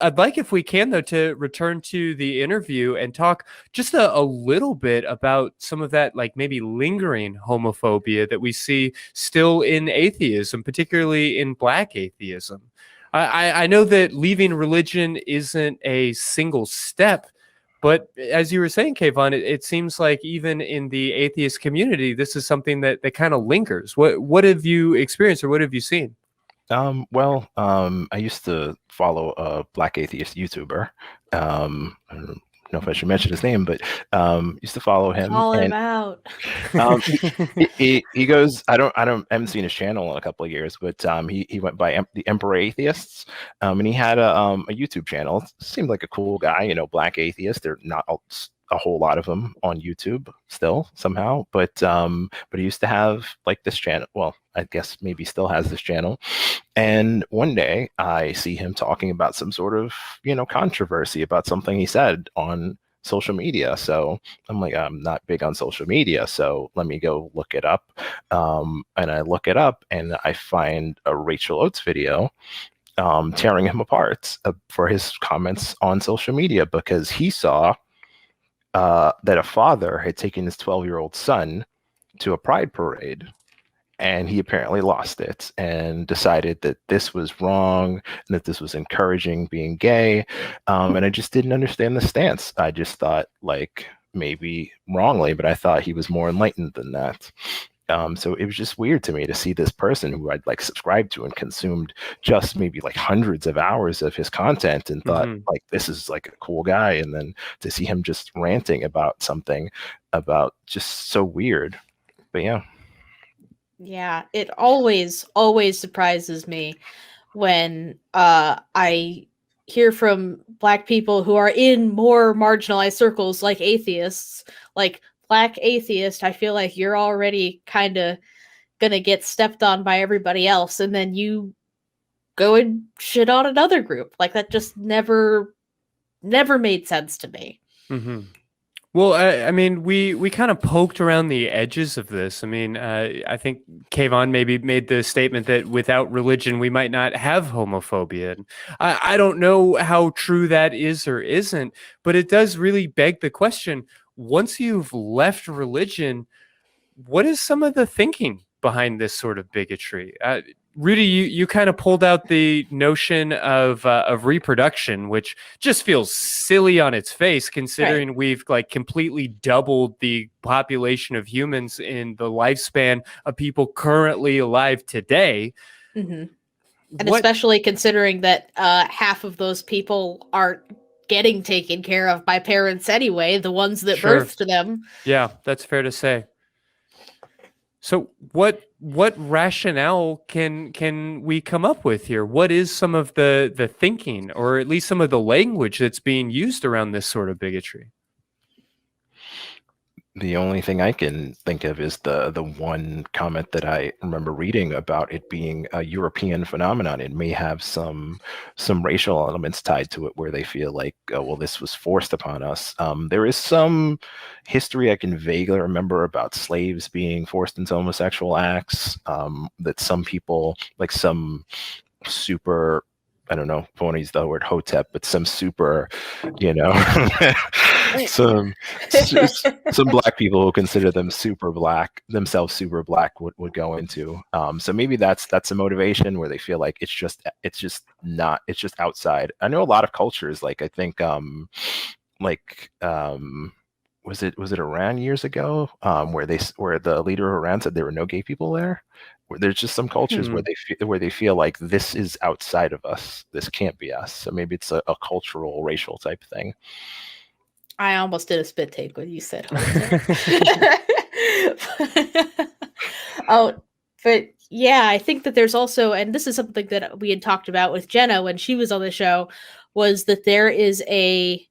I'd like, if we can, though, to return to the interview and talk just a little bit about some of that, like maybe lingering homophobia that we see still in atheism, particularly in Black atheism. I know that leaving religion isn't a single step, but as you were saying, Kevon, it seems like even in the atheist community, this is something that kind of lingers. What have you experienced, or what have you seen? I used to follow a Black atheist YouTuber. I don't know if I should mention his name, but used to follow him, Call him and out. he goes. I haven't seen his channel in a couple of years, but he went by the Emperor Atheists, and he had a YouTube channel. Seemed like a cool guy, Black atheist. They're not a whole lot of them on YouTube still somehow, but he used to have like this channel. Well, I guess maybe still has this channel. And one day I see him talking about some sort of, controversy about something he said on social media. So I'm like, I'm not big on social media, so let me go look it up. And I look it up and I find a Rachel Oates video tearing him apart for his comments on social media, because he saw that a father had taken his 12-year-old son to a pride parade, and he apparently lost it and decided that this was wrong and that this was encouraging being gay. And I just didn't understand the stance. I just thought, like, maybe wrongly, but I thought he was more enlightened than that. So it was just weird to me to see this person who I'd like subscribed to and consumed just maybe like hundreds of hours of his content and thought like, this is like a cool guy. And then to see him just ranting about something about just so weird. But yeah. Yeah, it always surprises me when I hear from Black people who are in more marginalized circles like atheists, like Black atheist. I feel like you're already kind of gonna get stepped on by everybody else, and then you go and shit on another group. Like, that just never made sense to me. Mm-hmm. Well, I mean, we kind of poked around the edges of this. I mean, I think Kevon maybe made the statement that without religion, we might not have homophobia. And I don't know how true that is or isn't, but it does really beg the question, once you've left religion, what is some of the thinking behind this sort of bigotry? Rudy, you kind of pulled out the notion of reproduction, which just feels silly on its face, considering we've like completely doubled the population of humans in the lifespan of people currently alive today. Mm-hmm. And especially considering that half of those people aren't getting taken care of by parents anyway, the ones that birthed them. Yeah, that's fair to say. So what rationale can we come up with here? What is some of the thinking, or at least some of the language that's being used around this sort of bigotry? The only thing I can think of is the one comment that I remember reading about it being a European phenomenon. It may have some racial elements tied to it, where they feel like, oh, well, this was forced upon us. There is some history I can vaguely remember about slaves being forced into homosexual acts, that some people, like some super, I don't know if I want to use the word hotep, but some super, some Black people who consider themselves super black would go into. So maybe that's a motivation, where they feel like it's just outside. I know a lot of cultures, like I think was it Iran years ago, where the leader of Iran said there were no gay people there. Where there's just some cultures where they feel like this is outside of us. This can't be us. So maybe it's a cultural, racial type thing. I almost did a spit take when you said oh, but yeah, I think that there's also, and this is something that we had talked about with Jenna when she was on the show, was that there is a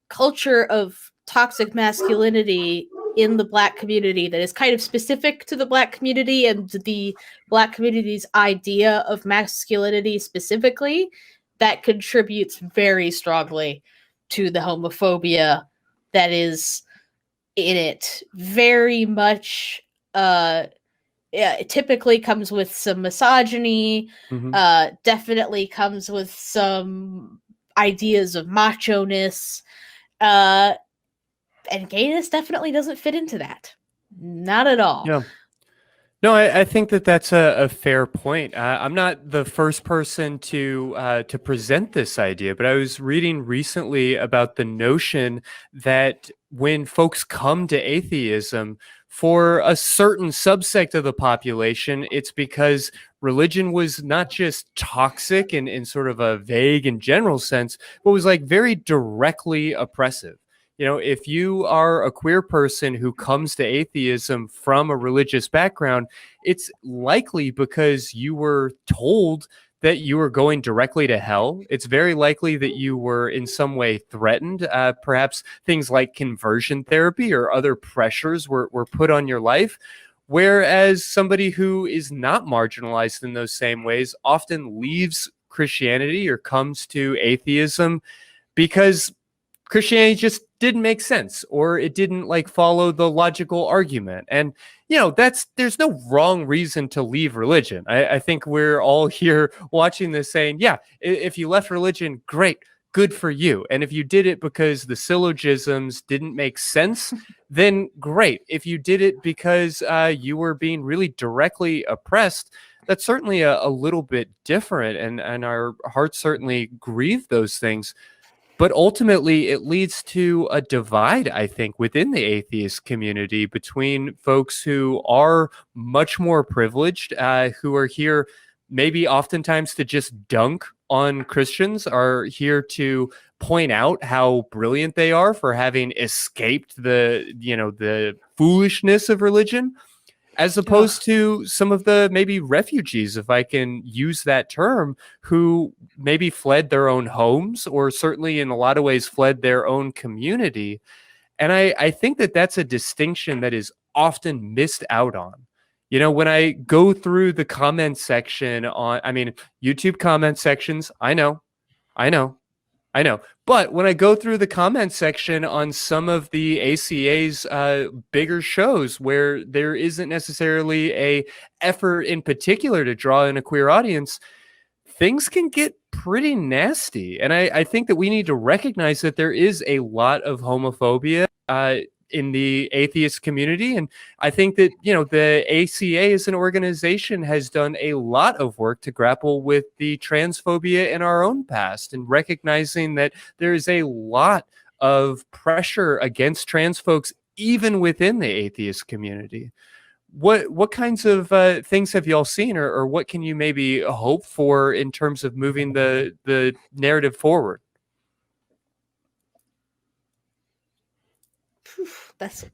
culture of toxic masculinity in the Black community that is kind of specific to the Black community and the Black community's idea of masculinity specifically, that contributes very strongly to the homophobia that is in it. Very much it typically comes with some misogyny, definitely comes with some ideas of macho-ness, and gayness definitely doesn't fit into that. Not at all. Yeah. No, I think that that's a fair point. I'm not the first person to present this idea, but I was reading recently about the notion that when folks come to atheism, for a certain subsect of the population, it's because religion was not just toxic in sort of a vague and general sense, but was like very directly oppressive. You know, if you are a queer person who comes to atheism from a religious background, it's likely because you were told that you were going directly to hell. It's very likely that you were in some way threatened. Perhaps things like conversion therapy or other pressures were put on your life. Whereas somebody who is not marginalized in those same ways often leaves Christianity or comes to atheism because Christianity just didn't make sense, or it didn't like follow the logical argument. And, you know, there's no wrong reason to leave religion. I think we're all here watching this saying, yeah, if you left religion, great, good for you. And if you did it because the syllogisms didn't make sense, then great. If you did it because you were being really directly oppressed, that's certainly a little bit different. And our hearts certainly grieve those things. But ultimately, it leads to a divide, I think, within the atheist community between folks who are much more privileged, who are here maybe oftentimes to just dunk on Christians, are here to point out how brilliant they are for having escaped the foolishness of religion, as opposed to some of the maybe refugees, if I can use that term, who maybe fled their own homes or certainly in a lot of ways fled their own community. And I think that that's a distinction that is often missed out on. You know, when I go through the comment section YouTube comment sections, I know. But when I go through the comment section on some of the ACA's bigger shows where there isn't necessarily a effort in particular to draw in a queer audience, things can get pretty nasty. And I think that we need to recognize that there is a lot of homophobia in the atheist community. And I think that, you know, the ACA as an organization has done a lot of work to grapple with the transphobia in our own past, and recognizing that there is a lot of pressure against trans folks, even within the atheist community. What kinds of things have y'all seen, or what can you maybe hope for in terms of moving the narrative forward? That's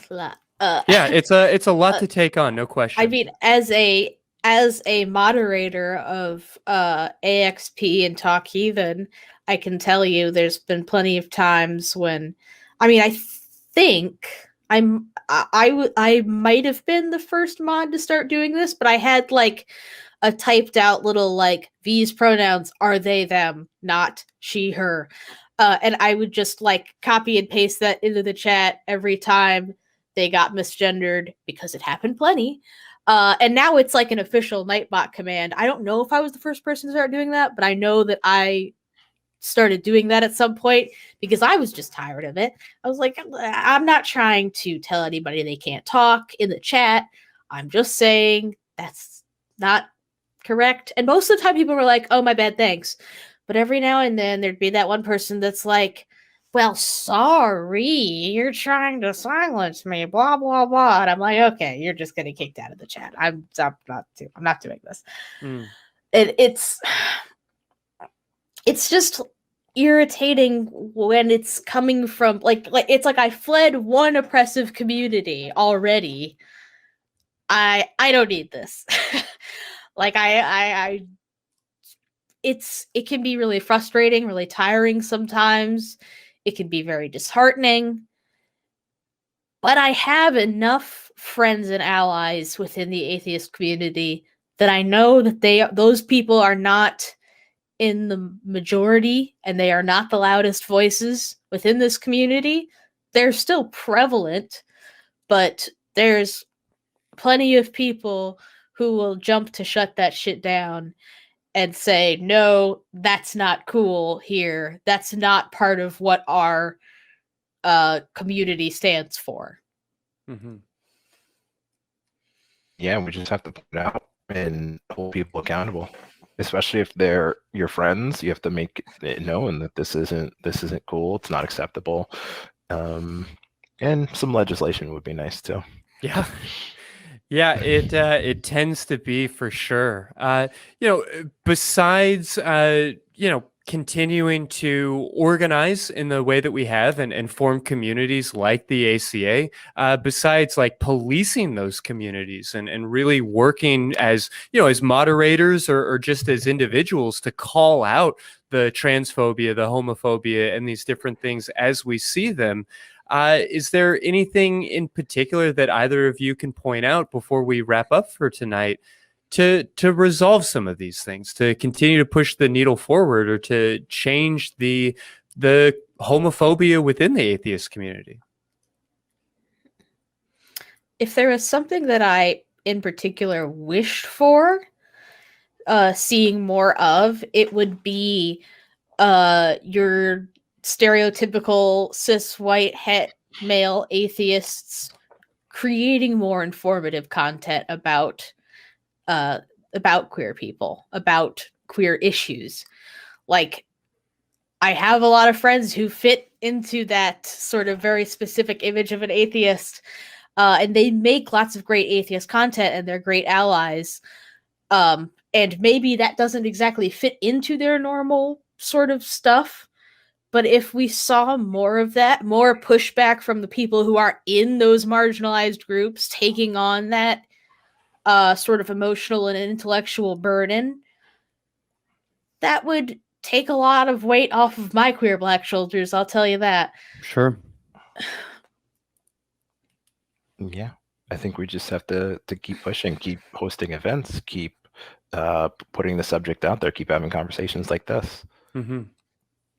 a lot. Yeah, it's a lot to take on, no question. I mean, as a moderator of AXP and Talk Heathen, I can tell you there's been plenty of times when, I mean, I think I might have been the first mod to start doing this, but I had like a typed out little like, these pronouns are they them, not she her. And I would just like copy and paste that into the chat every time they got misgendered, because it happened plenty. And now it's like an official Nightbot command. I don't know if I was the first person to start doing that, but I know that I started doing that at some point because I was just tired of it. I was like, I'm not trying to tell anybody they can't talk in the chat. I'm just saying that's not correct. And most of the time people were like, oh, my bad, thanks. But every now and then there'd be that one person that's like, well, sorry, you're trying to silence me, blah, blah, blah. And I'm like, okay, you're just getting kicked out of the chat. I'm not doing this. It's just irritating when it's coming from like it's like I fled one oppressive community already. I don't need this. Like it can be really frustrating, really tiring sometimes. It can be very disheartening. But I have enough friends and allies within the atheist community that I know that those people are not in the majority, and they are not the loudest voices within this community. They're still prevalent, but there's plenty of people who will jump to shut that shit down. and say, no, that's not cool here. That's not part of what our community stands for. Mm-hmm. Yeah, we just have to put it out and hold people accountable, especially if they're your friends. You have to make it known that this isn't cool. It's not acceptable. And some legislation would be nice too. Yeah. Yeah, it tends to be for sure. Besides continuing to organize in the way that we have and form communities like the ACA, besides like policing those communities and really working as as moderators or just as individuals to call out the transphobia, the homophobia, and these different things as we see them. Is there anything in particular that either of you can point out before we wrap up for tonight to resolve some of these things, to continue to push the needle forward, or to change the homophobia within the atheist community? If there was something that I in particular wished for seeing more of, it would be your stereotypical cis white het male atheists creating more informative content about queer people, about queer issues. Like, I have a lot of friends who fit into that sort of very specific image of an atheist, and they make lots of great atheist content, and they're great allies. And maybe that doesn't exactly fit into their normal sort of stuff. But if we saw more of that, more pushback from the people who are in those marginalized groups taking on that sort of emotional and intellectual burden, that would take a lot of weight off of my queer Black shoulders, I'll tell you that. Sure. Yeah, I think we just have to keep pushing, keep hosting events, keep putting the subject out there, keep having conversations like this. Mm-hmm.